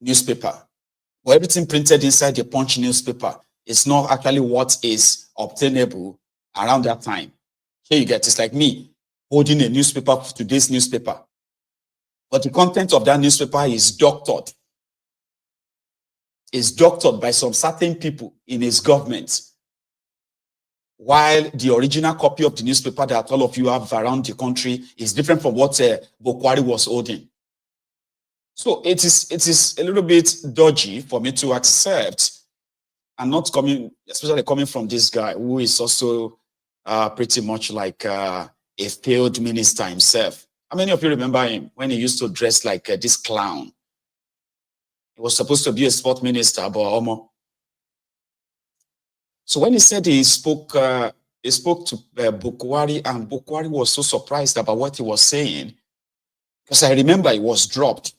newspaper. But everything printed inside the Punch newspaper is not actually what is obtainable around that time. Here you get, it's like me holding a newspaper, today's newspaper. But the content of that newspaper is doctored. It's doctored by some certain people in his government. While the original copy of the newspaper that all of you have around the country is different from what Buhari was holding. So it is a little bit dodgy for me to accept, and not coming, especially coming from this guy who is also pretty much like a failed minister himself. How many of you remember him when he used to dress like this clown? He was supposed to be a sport minister, but almost. So when he said he spoke to Buhari, and Buhari was so surprised about what he was saying, because I remember he was dropped.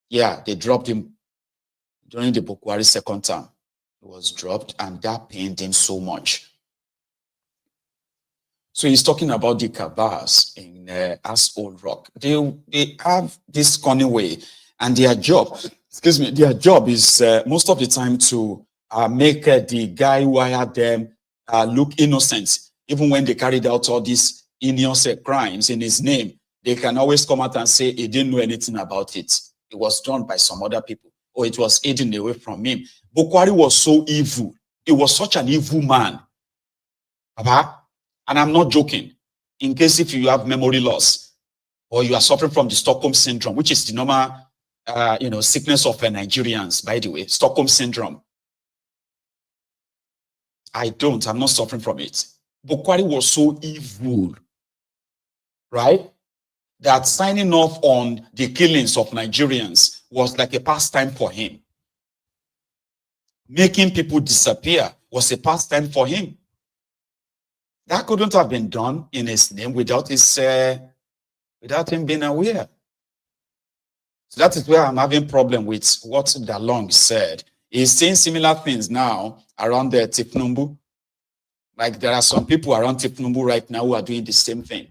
Yeah, they dropped him during the Buhari second term. He was dropped, and that pained him so much. So he's talking about the Cabals in Old Rock. They have this cunning way, and their job, their job is most of the time to make the guy who hired them look innocent. Even when they carried out all these heinous crimes in his name, they can always come out and say he didn't know anything about it. It was done by some other people, or it was hidden away from him. Buhari was so evil. He was such an evil man. And I'm not joking. In case if you have memory loss, or you are suffering from the Stockholm syndrome, which is the normal sickness of Nigerians, by the way, Stockholm syndrome. I'm not suffering from it. Buhari was so evil, right? That signing off on the killings of Nigerians was like a pastime for him. Making people disappear was a pastime for him. That couldn't have been done in his name without him being aware. So that is where I'm having problem with what Dalung said. He's saying similar things now around the Tifnumbu. Like there are some people around Tifnumbu right now who are doing the same thing,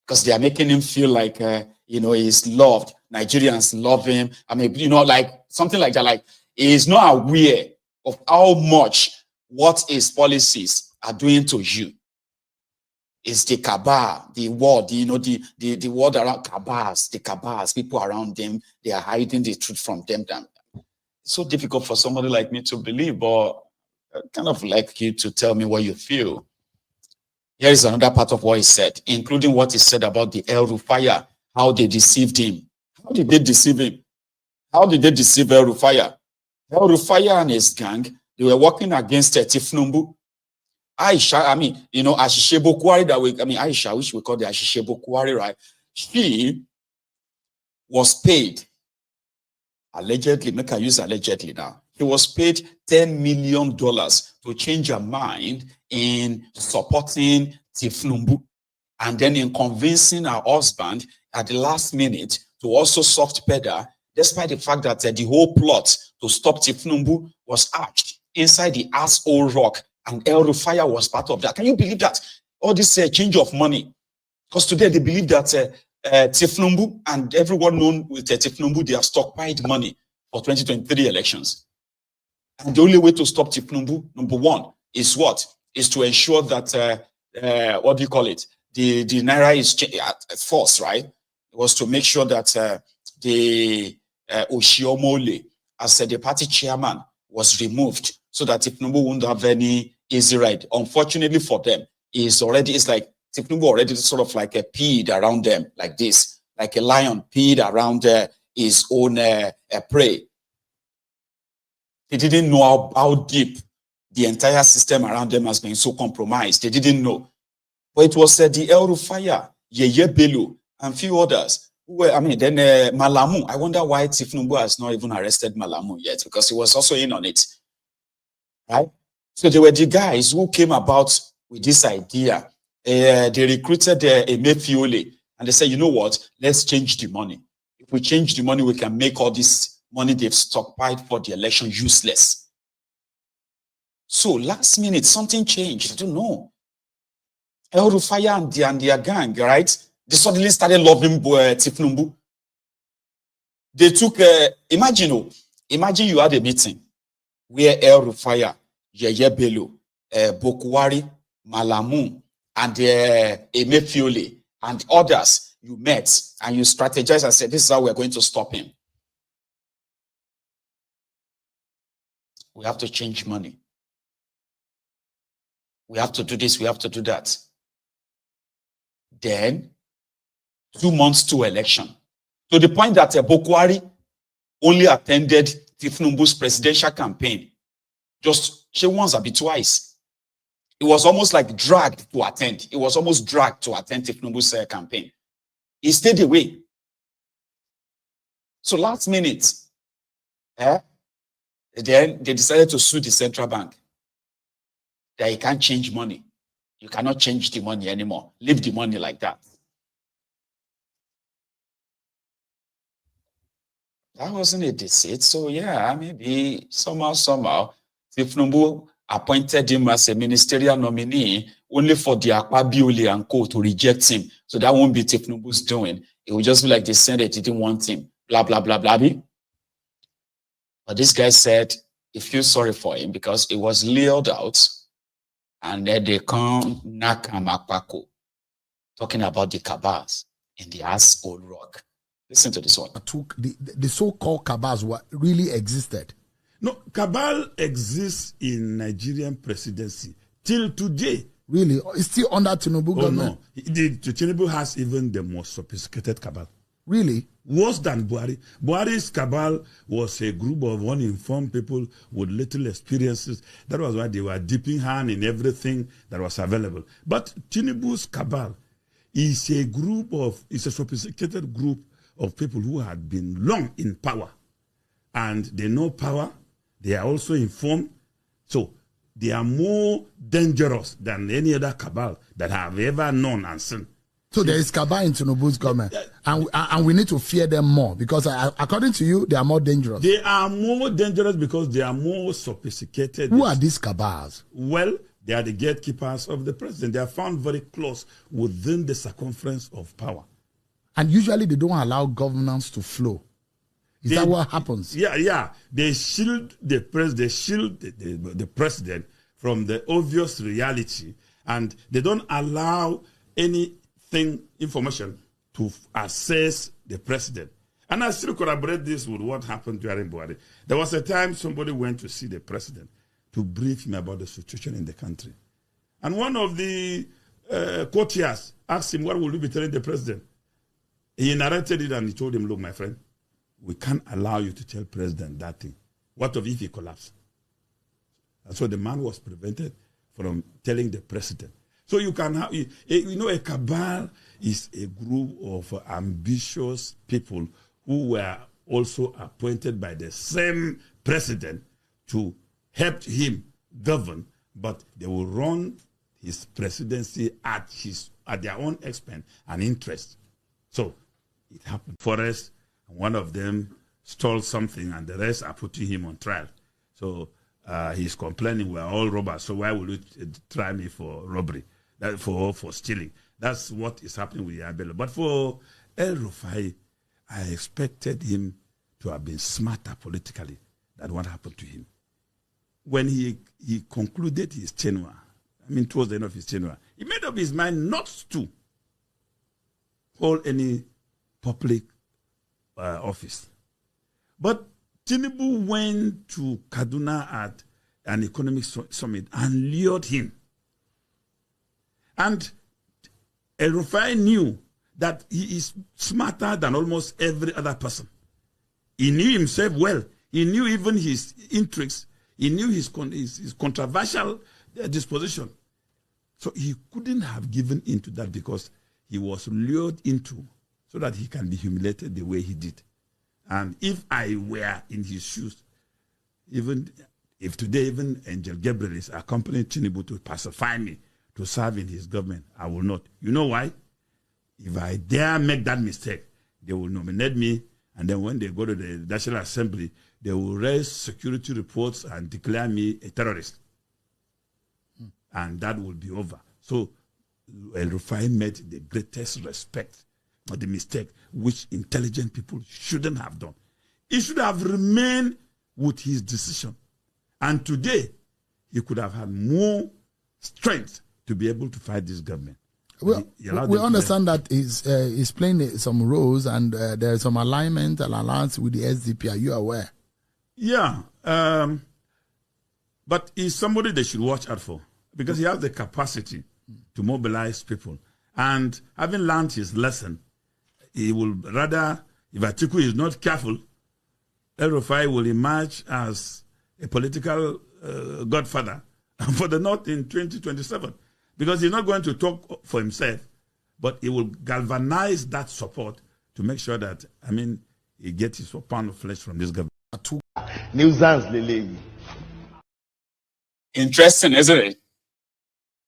because they are making him feel like he's loved. Nigerians love him. I mean, like something like that. Like he is not aware of how much what his policies are doing to you. It's the cabal, the world, the world around cabals, the cabals, people around them, they are hiding the truth from them. It's so difficult for somebody like me to believe, but I kind of like you to tell me what you feel. Here is another part of what he said, including what he said about the El Rufaya, how they deceived him. How did they deceive him? How did they deceive El Rufaya? El Rufaya and his gang, they were working against Tifnumbu. Aisha, Ashishe Buhari Aisha, which we call the Ashishe Buhari, right? She was paid, allegedly, make I use allegedly now. He was paid $10 million to change her mind in supporting Tifnumbu, and then in convincing her husband at the last minute to also soft pedal, despite the fact that the whole plot to stop Tifnumbu was hatched inside the Old Rock, and El Rufaya was part of that. Can you believe that? All this change of money. Because today they believe that Tifnumbu and everyone known with Tifnumbu, they have stockpiled money for 2023 elections. And the only way to stop Tifnumbu, number one, is what? Is to ensure that, what do you call it? The Naira is at force, right? It was to make sure that the Oshiomole, as the party chairman, was removed, so that Tifnumbu wouldn't have any easy ride. Unfortunately for them, it's like Tifnumbu already sort of like peed around them like this, like a lion peed around his own prey. They didn't know how deep the entire system around them has been so compromised. They didn't know. But it was the El Rufaya, Yeye Bello, and few others. Then Malamu. I wonder why Tifnumbu has not even arrested Malamu yet, because he was also in on it. Right? So they were the guys who came about with this idea. They recruited Emefiole, and they said, you know what? Let's change the money. If we change the money, we can make all this money they've stockpiled for the election useless. So last minute, something changed. I don't know. El Rufaya and their gang, right? They suddenly started loving Tifnumbu. They took, imagine you had a meeting where El Rufaya, Yeye Bello, Bokuwari, Malamu, and Emefiole, and others, you met and you strategized and said, this is how we're going to stop him. We have to change money. We have to do this, we have to do that. Then, 2 months to election. To the point that Bokuwari only attended Tinubu's presidential campaign just once, a bit twice. It was almost like dragged to attend. It was almost dragged to attend Tinubu's campaign. He stayed away. So last minute, then they decided to sue the central bank that you can't change money. You cannot change the money anymore. Leave the money like that. That wasn't a deceit. So yeah, maybe somehow, Tinubu appointed him as a ministerial nominee only for the Akpabiole and co to reject him. So that won't be Tinubu's doing. It will just be like the Senate didn't want him. Blah, blah, blah, blah. But this guy said he feels sorry for him because he was lured out and then they come Nakamakpako, talking about the cabals in the ass old rock. Listen to this one. The so-called cabals really existed. No, cabal exists in Nigerian presidency till today. Really? It's still under Tinubu government? No. Tinubu has even the most sophisticated cabal. Really? Worse than Buhari. Buhari's cabal was a group of uninformed people with little experiences. That was why they were dipping hand in everything that was available. But Tinubu's cabal is a sophisticated group of people who had been long in power. And they know power. They are also informed. So they are more dangerous than any other cabal that I have ever known and seen. So there is cabal in Tinubu's government, and we need to fear them more because according to you, they are more dangerous. They are more dangerous because they are more sophisticated. Who are these cabals? Well, they are the gatekeepers of the president. They are found very close within the circumference of power. And usually they don't allow governance to flow. Is that what happens? Yeah. They shield the president. They shield the president from the obvious reality, and they don't allow information to assess the president. And I still corroborate this with what happened during Buhari. There was a time somebody went to see the president to brief him about the situation in the country. And one of the courtiers asked him, what will you be telling the president? He narrated it and he told him, look, my friend, we can't allow you to tell president that thing. What if he collapsed? And so the man was prevented from telling the president. So you can have, a cabal is a group of ambitious people who were also appointed by the same president to help him govern, but they will run his presidency at their own expense and interest. So it happened. Forest, one of them stole something and the rest are putting him on trial. So he's complaining, we're all robbers, so why will you try me for robbery? For stealing. That's what is happening with Yabelo. But for El Rufai, I expected him to have been smarter politically than what happened to him. When he concluded his tenure, towards the end of his tenure, he made up his mind not to hold any public office. But Tinubu went to Kaduna at an economic summit and lured him. And El Rufai knew that he is smarter than almost every other person. He knew himself well. He knew even his intrigues. He knew his controversial disposition. So he couldn't have given into that because he was lured into so that he can be humiliated the way he did. And if I were in his shoes, even if today even Angel Gabriel is accompanying Tinubu to pacify me, to serve in his government, I will not. You know why? If I dare make that mistake, they will nominate me, and then when they go to the National Assembly, they will raise security reports and declare me a terrorist. And that will be over. So El Rufai made the greatest respect for the mistake which intelligent people shouldn't have done. He should have remained with his decision. And today, he could have had more strength to be able to fight this government. Well, we understand that he's playing some roles and there's some alignment and alliance with the SDP. Are you aware? Yeah. But he's somebody they should watch out for because he has the capacity to mobilize people. And having learned his lesson, he will rather, if Atiku is not careful, El-Rufai will emerge as a political godfather for the North in 2027. Because he's not going to talk for himself, but he will galvanize that support to make sure that, he gets his pound of flesh from this government. Interesting, isn't it?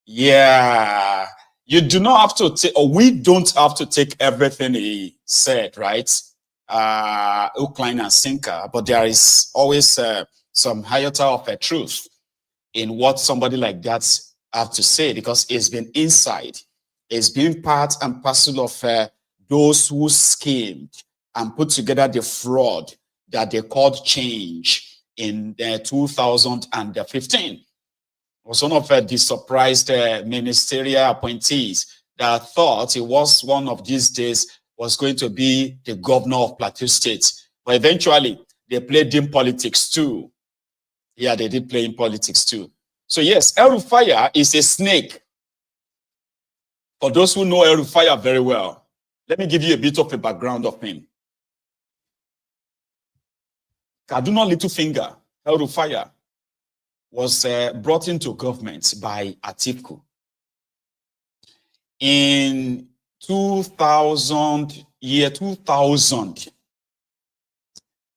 Yeah. You do not have to take, or we don't have to take everything he said, right? Hook, line, and sinker, but there is always some iota of a truth in what somebody like that have to say, because it's been inside. It's been part and parcel of those who schemed and put together the fraud that they called change in 2015. It was one of the surprised ministerial appointees that thought it was one of these days was going to be the governor of Plateau State. But eventually, they played in politics too. Yeah, they did play in politics too. So yes, El-Rufai is a snake. For those who know El-Rufai very well, let me give you a bit of a background of him. Kaduna Littlefinger, El-Rufai, was brought into government by Atiku. In 2000,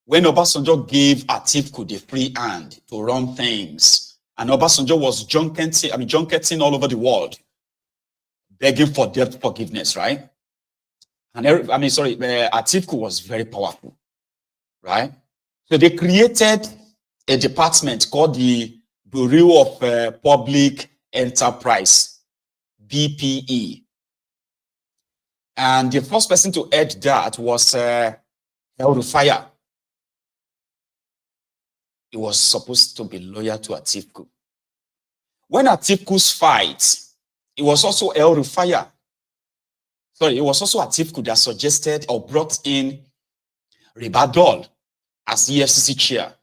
when Obasanjo gave Atiku the free hand to run things, and Obasanjo was junketing all over the world, begging for debt forgiveness, right? And Atiku was very powerful, right? So they created a department called the Bureau of Public Enterprise, BPE. And the first person to head that was El-Rufai. He was supposed to be loyal to Atiku. When Atiku's fight, it was also El-Rufai. It was also Atiku that suggested or brought in Ribadol as EFCC chair.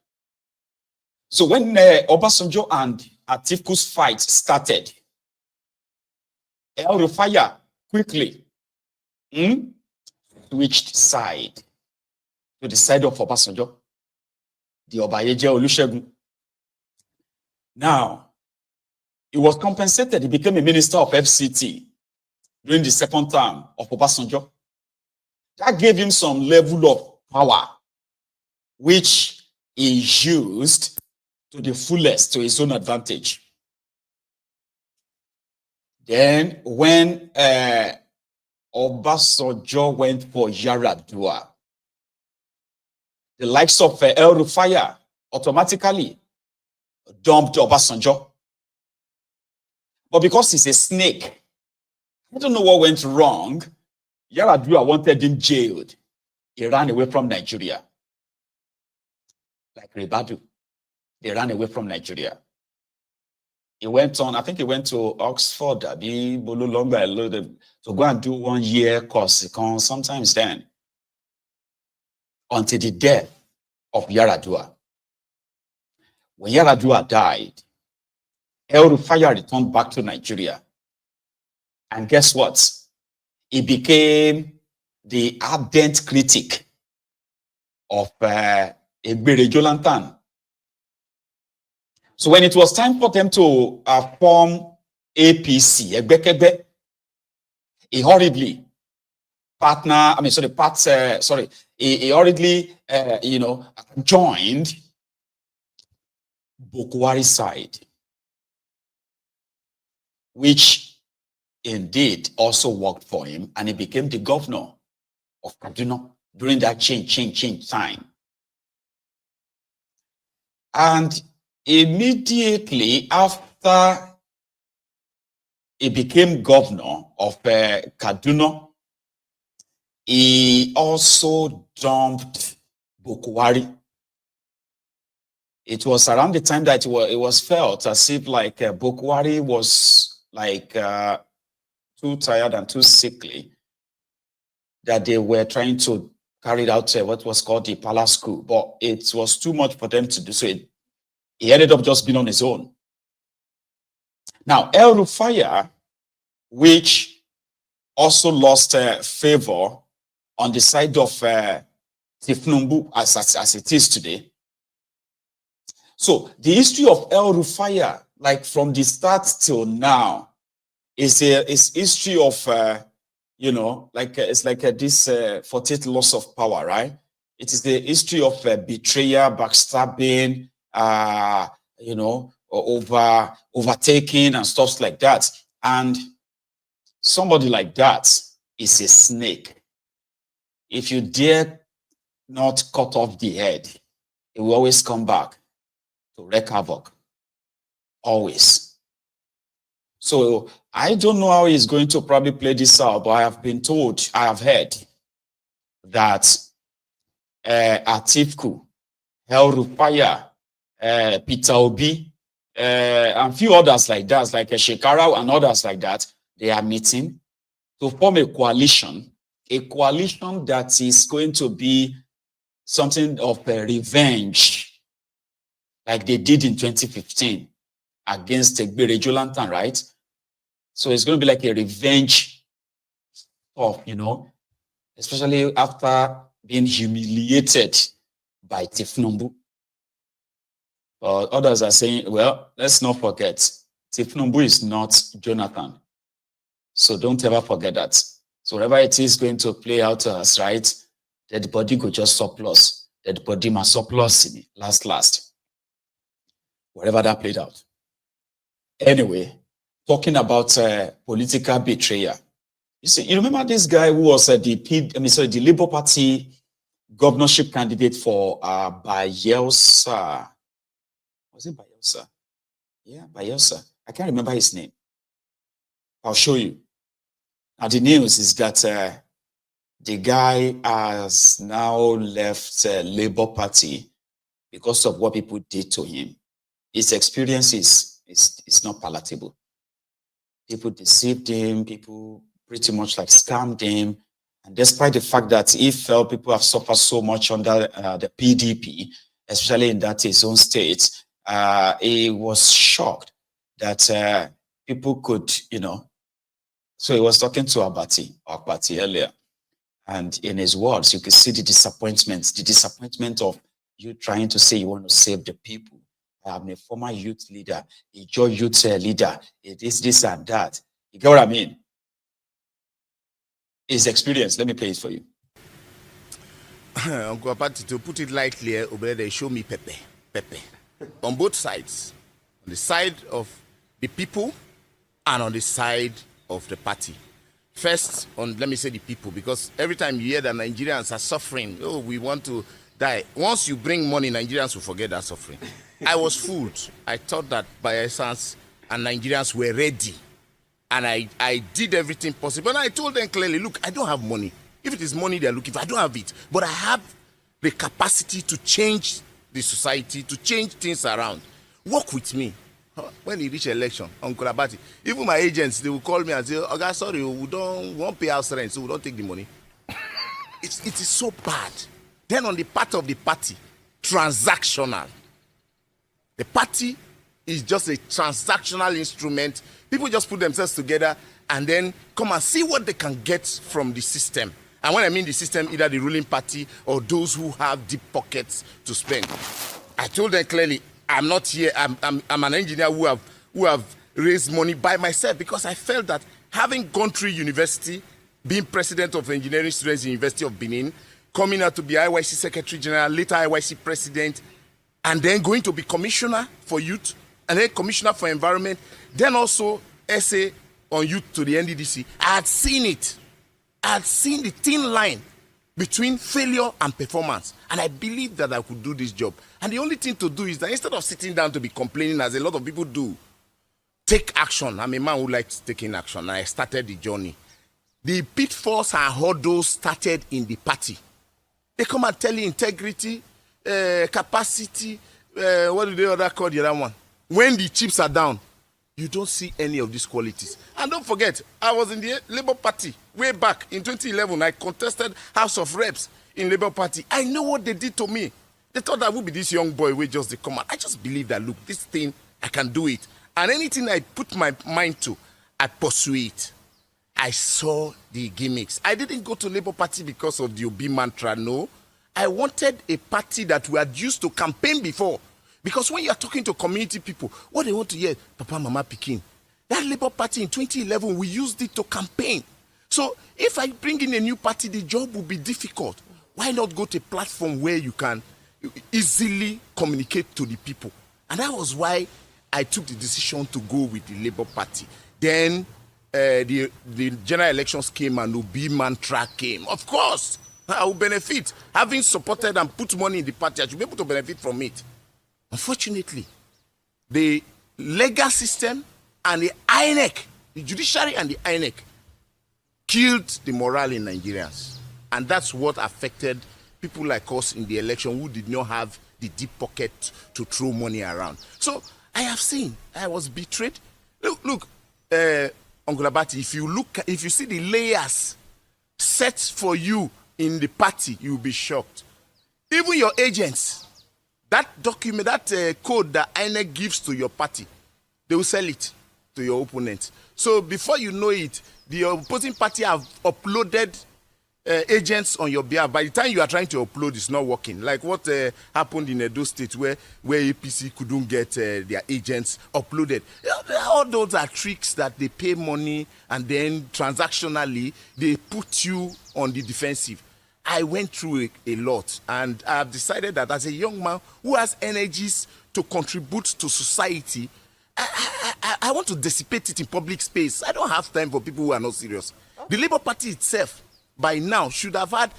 So when Obasanjo and Atiku's fight started, El-Rufai quickly switched side to the side of Obasanjo, the Obayeje Olusegun. Now, he was compensated. He became a minister of FCT during the second term of Obasanjo. That gave him some level of power, which he used to the fullest to his own advantage. Then, when Obasanjo went for Yaradua, the likes of El-Rufai automatically dumped Obasanjo. But because he's a snake, I don't know what went wrong. Yaradua wanted him jailed. He ran away from Nigeria. Like Ribadu, they ran away from Nigeria. He went on, I think he went to Oxford, to go and do 1 year course, sometimes then, until the death of Yaradua. When Yaradua died, El-Rufai returned back to Nigeria. And guess what? He became the ardent critic of Egbere Jolantan. So when it was time for them to form APC, Egbekebe, he hurriedly he hurriedly, joined Buhari's side, which indeed also worked for him, and he became the governor of Kaduna during that change time. And immediately after he became governor of Kaduna, he also dumped Buhari. It was around the time that it was felt as if like Buhari was like too tired and too sickly that they were trying to carry out what was called the palace coup, but it was too much for them to do. So he ended up just being on his own. Now, El Rufai, which also lost favor on the side of Tifnumbu as it is today. So the history of El Rufai, like from the start till now, is history of you know, like it's like this 48 loss of power, right? It is the history of betrayal, backstabbing, you know, overtaking and stuff like that. And somebody like that is a snake. If you dare not cut off the head, it will always come back to wreak havoc. Always. So I don't know how he's going to probably play this out, but I have been told, I have heard that Atiku, El Rufai, Peter Obi, and a few others like that, like Shekara and others like that, they are meeting to form a coalition that is going to be something of a revenge, like they did in 2015 against Guber Jolantan, right? So it's going to be like a revenge of, you know, especially after being humiliated by Tifnumbu. Others are saying, well, let's not forget, Tifnumbu is not Jonathan. So don't ever forget that. So whatever it is going to play out as right, that body could just surplus. That body must surplus in it, last. Whatever that played out. Anyway, talking about political betrayal. You see, you remember this guy who was the Labour Party governorship candidate for Bayelsa. Was it Bayelsa? Yeah, Bayelsa. I can't remember his name. I'll show you. Now the news is that the guy has now left Labour Party because of what people did to him. His experience is not palatable. People deceived him, people pretty much like scammed him. And despite the fact that he felt people have suffered so much under the PDP, especially in that his own state, he was shocked that people could, you know. So he was talking to Akpati earlier. And in his words, you could see the disappointment of you trying to say you want to save the people. I'm a former youth leader, a joy youth leader, it is this and that. You get what I mean? His experience, let me play it for you. Uncle Apati, to put it lightly, they show me Pepe. On both sides. On the side of the people and on the side of the party. First, let me say the people, because every time you hear that Nigerians are suffering, oh, we want to die. Once you bring money, Nigerians will forget that suffering. I was fooled. I thought that Bayelsans and Nigerians were ready. And I did everything possible. And I told them clearly, look, I don't have money. If it is money they're looking for, I don't have it. But I have the capacity to change the society, to change things around. Work with me. When he reach election, Uncle Abati, even my agents, they will call me and say, okay, sorry, we won't pay house rent, so we don't take the money. It is so bad. Then on the part of the party, transactional. The party is just a transactional instrument. People just put themselves together and then come and see what they can get from the system. And when I mean the system, either the ruling party or those who have deep pockets to spend. I told them clearly, I'm not here. I'm an engineer who have raised money by myself, because I felt that having gone through university, being president of engineering students in University of Benin, coming out to be IYC Secretary General, later IYC President, and then going to be Commissioner for Youth, and then Commissioner for Environment, then also essay on youth to the NDDC. I had seen it. I had seen the thin line between failure and performance. And I believed that I could do this job. And the only thing to do is that instead of sitting down to be complaining, as a lot of people do, take action. I'm a man who likes taking action. And I started the journey. The pitfalls and hurdles started in the party. They come and tell you integrity, capacity, what do they other call the other one? When the chips are down, you don't see any of these qualities. And don't forget, I was in the Labour Party way back in 2011. I contested House of Reps in Labour Party. I know what they did to me. They thought I would be this young boy with just the command. I just believe that, look, this thing, I can do it. And anything I put my mind to, I pursue it. I saw the gimmicks. I didn't go to Labour Party because of the Obi mantra, no. I wanted a party that we had used to campaign before. Because when you are talking to community people, what they want to hear, Papa, Mama, Pikin. That Labour Party in 2011, we used it to campaign. So if I bring in a new party, the job will be difficult. Why not go to a platform where you can easily communicate to the people? And that was why I took the decision to go with the Labour Party. Then the general elections came and Obi mantra came. Of course, I will benefit. Having supported and put money in the party, I should be able to benefit from it. Unfortunately, the legal system and the INEC, the judiciary and the INEC, killed the morale in Nigerians. And that's what affected people like us in the election who did not have the deep pocket to throw money around. So I have seen, I was betrayed. Look, Uncle Abati, if you see the layers set for you in the party, you'll be shocked. Even your agents, that document, that code that INEC gives to your party, they will sell it to your opponent. So before you know it, the opposing party have uploaded agents on your behalf. By the time you are trying to upload, it's not working. Like what happened in Edo State where APC couldn't get their agents uploaded. All those are tricks that they pay money and then transactionally they put you on the defensive. I went through a lot, and I have decided that as a young man who has energies to contribute to society, I want to dissipate it in public space. I don't have time for people who are not serious. Okay. The Labour Party itself, by now, should have had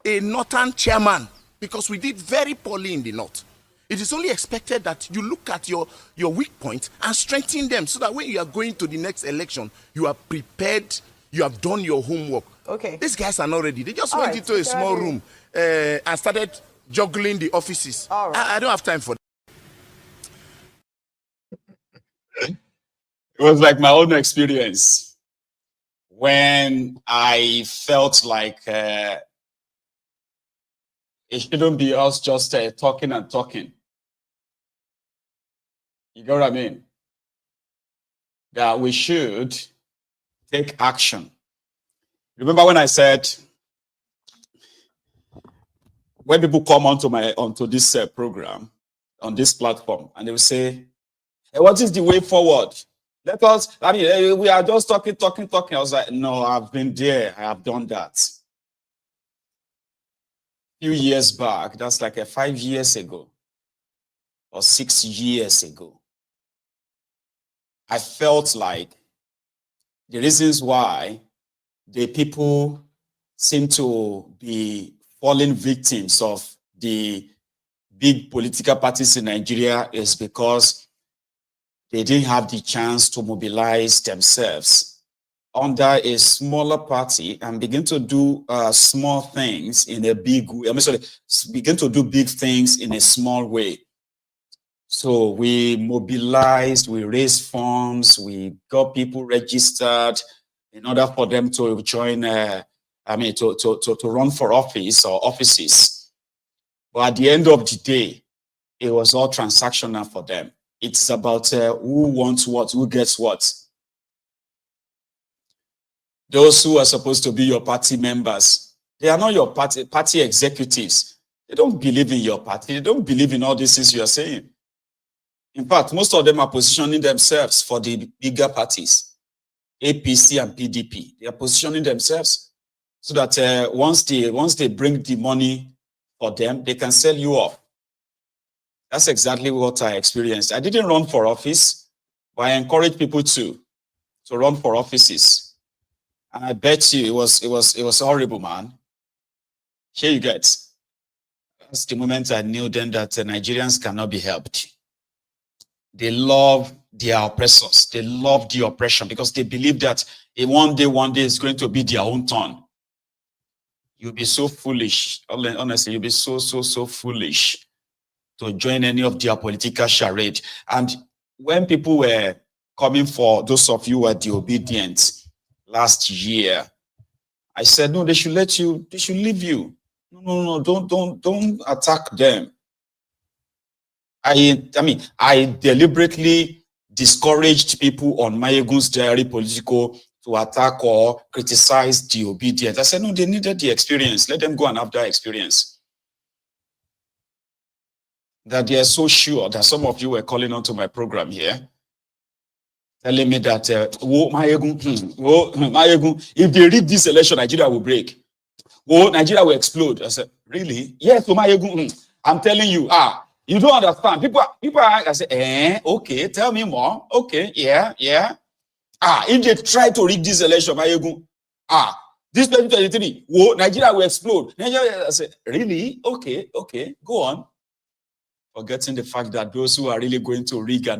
a northern chairman because we did very poorly in the north. It is only expected that you look at your weak points and strengthen them so that when you are going to the next election, you are prepared, you have done your homework. Okay. These guys are not ready. They just went into a small room and started juggling the offices. All right. I don't have time for that. It was like my own experience when I felt like it shouldn't be us just talking and talking. You know what I mean? That we should take action. Remember when I said, when people come onto this program, on this platform, and they will say, hey, what is the way forward? Let us, we are just talking. I was like, no, I've been there. I have done that. A few years back, that's like 5 years ago, or 6 years ago, I felt like the reasons why the people seem to be falling victims of the big political parties in Nigeria is because they didn't have the chance to mobilize themselves under a smaller party and begin to do small things in a big way. Begin to do big things in a small way. So we mobilized, we raised funds, we got people registered in order for them to join, to run for office or offices. But at the end of the day, it was all transactional for them. It's about who wants what, who gets what. Those who are supposed to be your party members, they are not your party executives. They don't believe in your party. They don't believe in all these things you are saying. In fact, most of them are positioning themselves for the bigger parties, APC and PDP. They are positioning themselves so that once they bring the money for them, they can sell you off. That's exactly what I experienced. I didn't run for office, but I encourage people to run for offices. And I bet you it was horrible, man. Here you get. That's the moment I knew then that Nigerians cannot be helped. They love their oppressors. They love the oppression because they believe that one day it's going to be their own turn. you'll be so foolish. Honestly, you'll be so foolish to join any of their political charade. And when people were coming for those of you who were the obedient last year, I said, no, they should let you, they should leave you. No, don't attack them. I mean, I deliberately discouraged people on Mayegun's Diary Political to attack or criticize the obedient. I said, no, they needed the experience. Let them go and have that experience. That they are so sure that some of you were calling onto my program here, telling me that, Mayegun, if they rig this election, Nigeria will break. Nigeria will explode. I said, really? Yes, Mayegun. I'm telling you, you don't understand. People are, I say, okay, tell me more. Okay, yeah. If they try to rig this election, Mayegun, this 2023, Nigeria will explode. I said, really? Okay, go on. Forgetting the fact that those who are really going to rig and